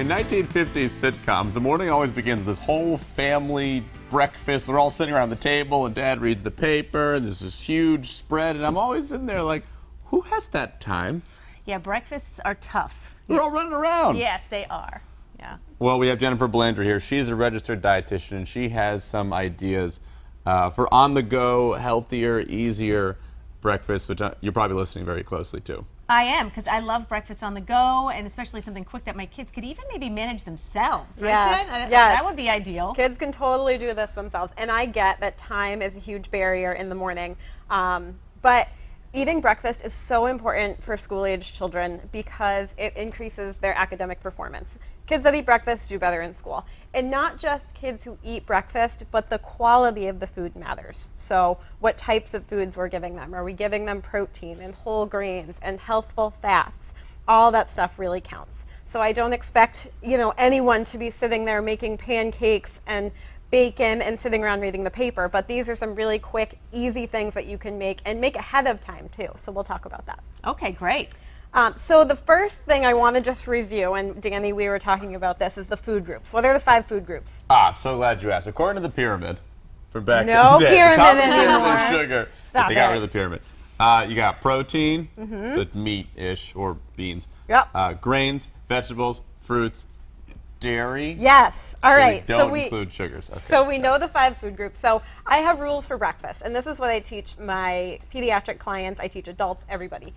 In 1950s sitcoms, the morning always begins with this whole family breakfast. We're all sitting around the table, and Dad reads the paper, and there's this huge spread, and I'm always in there like, who has that time? Yeah, breakfasts are tough. We're all running around. Yes, they are. Yeah. Well, we have Jennifer Belanger here. She's a registered dietitian, and she has some ideas for on-the-go, healthier, easier breakfast, which you're probably listening very closely to. I am, because I love breakfast on the go, and especially something quick that my kids could even maybe manage themselves, right, Yes, Jen? yes. That would be ideal. Kids can totally do this themselves, and I get that time is a huge barrier in the morning, but eating breakfast is so important for school-age children because it increases their academic performance. Kids that eat breakfast do better in school. And not just kids who eat breakfast, but the quality of the food matters. So what types of foods we're giving them. Are we giving them protein and whole grains and healthful fats? All that stuff really counts. So I don't expect, anyone to be sitting there making pancakes and bacon and sitting around reading the paper, but these are some really quick, easy things that you can make and make ahead of time too. So we'll talk about that. Okay, great. So the first thing I want to just review, and Danny, we were talking about this, is the food groups. What are the 5 food groups? I'm so glad you asked. According to the pyramid, from back No in the day, pyramid the top of the anymore. pyramid is sugar. Stop they got it. rid of the pyramid. You got protein, the meat-ish, or beans. Yep. Grains, vegetables, fruits, dairy. Yes. All right. We don't include sugars. Okay. So we know the 5 food groups. So I have rules for breakfast, and this is what I teach my pediatric clients. I teach adults, everybody.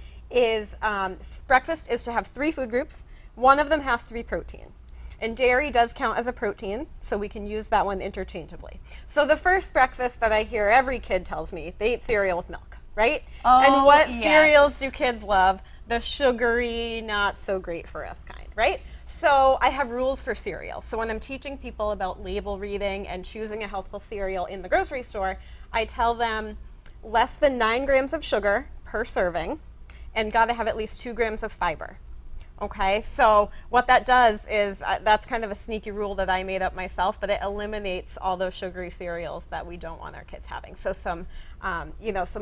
Breakfast is to have 3 food groups. One of them has to be protein. And dairy does count as a protein, so we can use that one interchangeably. So the first breakfast that I hear every kid tells me, they eat cereal with milk, right? Oh, and what yes. cereals do kids love? The sugary, not so great for us kind, right? So I have rules for cereal. So when I'm teaching people about label reading and choosing a healthful cereal in the grocery store, I tell them less than 9 grams of sugar per serving and got to have at least 2 grams of fiber. Okay, so what that does is, that's kind of a sneaky rule that I made up myself, but it eliminates all those sugary cereals that we don't want our kids having. So some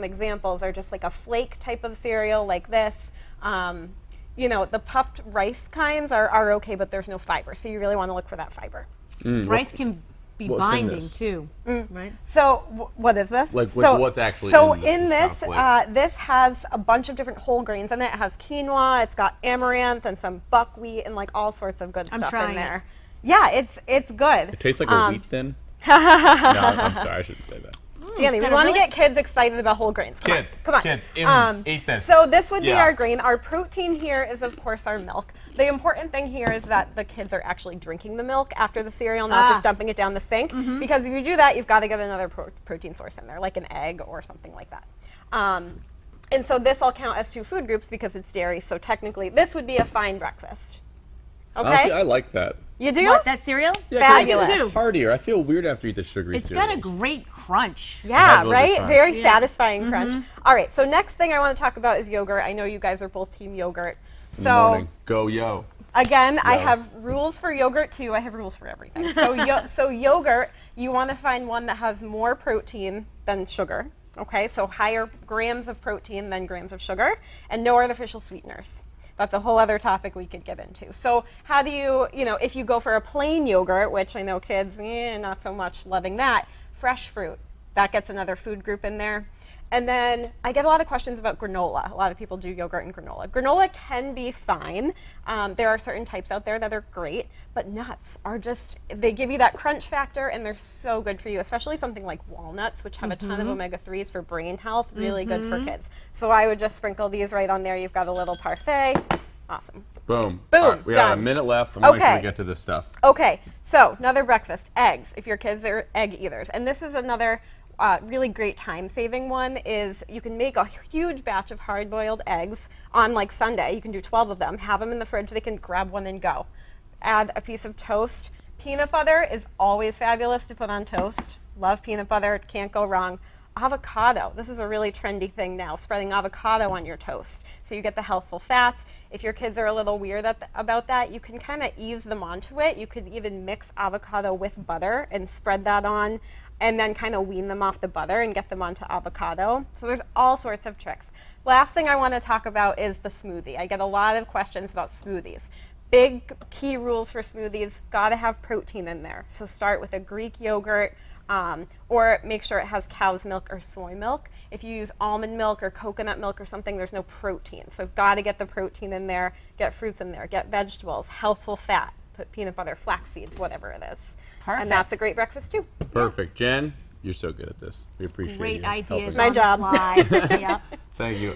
examples are just like a flake type of cereal like this. The puffed rice kinds are okay, but there's no fiber, so you really want to look for that fiber. Rice can be what's in binding this? too, right? So what is this? Like so, what's actually so in in this this? conflict? This has a bunch of different whole grains in it. It has quinoa, it's got amaranth and some buckwheat and like all sorts of good stuff trying in there. Yeah, it's good. It tastes like a wheat thin. No, I'm sorry, I shouldn't say that. Danny, we kinda want to really- get kids excited about whole grains. Come on. Kids, eat this. So this would be Yeah. our grain. Our protein here is, of course, our milk. The important thing here is that the kids are actually drinking the milk after the cereal, not just dumping it down the sink. Because if you do that, you've got to get another protein source in there, like an egg or something like that. And so this will count as 2 food groups because it's dairy. So technically, this would be a fine breakfast. Okay? Honestly, I like that. You do? What, that cereal? Fabulous. It's heartier. I feel weird after you eat the sugary It's cereals. got a great crunch. Yeah, really good right? crunch. Very Yeah. satisfying crunch. All right, so next thing I want to talk about is yogurt. I know you guys are both team yogurt. In the morning. Go yo. Again, I Yo. have rules for yogurt too. I have rules for everything. So, so yogurt, you want to find one that has more protein than sugar. Okay, so higher grams of protein than grams of sugar, and no artificial sweeteners. That's a whole other topic we could get into. So how do you, if you go for a plain yogurt, which I know kids, not so much loving that, fresh fruit, that gets another food group in there. And then I get a lot of questions about granola. A lot of people do yogurt and granola. Granola can be fine. There are certain types out there that are great, but nuts are they give you that crunch factor and they're so good for you, especially something like walnuts, which have a ton of omega-3s for brain health, really good for kids. So I would just sprinkle these right on there. You've got a little parfait. Awesome. Boom. Boom, All right, we got a done. minute left. I'm going to make sure we Okay. get to this stuff. Okay, so another breakfast, eggs, if your kids are egg eaters. And this is another really great time-saving one, is you can make a huge batch of hard-boiled eggs on like Sunday. You can do 12 of them, have them in the fridge, they can grab one and go. Add a piece of toast. Peanut butter is always fabulous to put on toast. Love peanut butter, can't go wrong. Avocado, this is a really trendy thing now, spreading avocado on your toast. So you get the healthful fats. If your kids are a little weird about that, you can kind of ease them onto it. You could even mix avocado with butter and spread that on, and then kind of wean them off the butter and get them onto avocado. So there's all sorts of tricks. Last thing I want to talk about is the smoothie. I get a lot of questions about smoothies. big key rules for smoothies, gotta have protein in there. So start with a Greek yogurt, or make sure it has cow's milk or soy milk. If you use almond milk or coconut milk or something, there's no protein. So gotta get the protein in there, get fruits in there, get vegetables, healthful fat, put peanut butter, flaxseed, whatever it is. Perfect. And that's a great breakfast too. Perfect. Jen, you're so good at this. We appreciate Great you helping ideas. us. My on the job. fly. Yep. Thank you.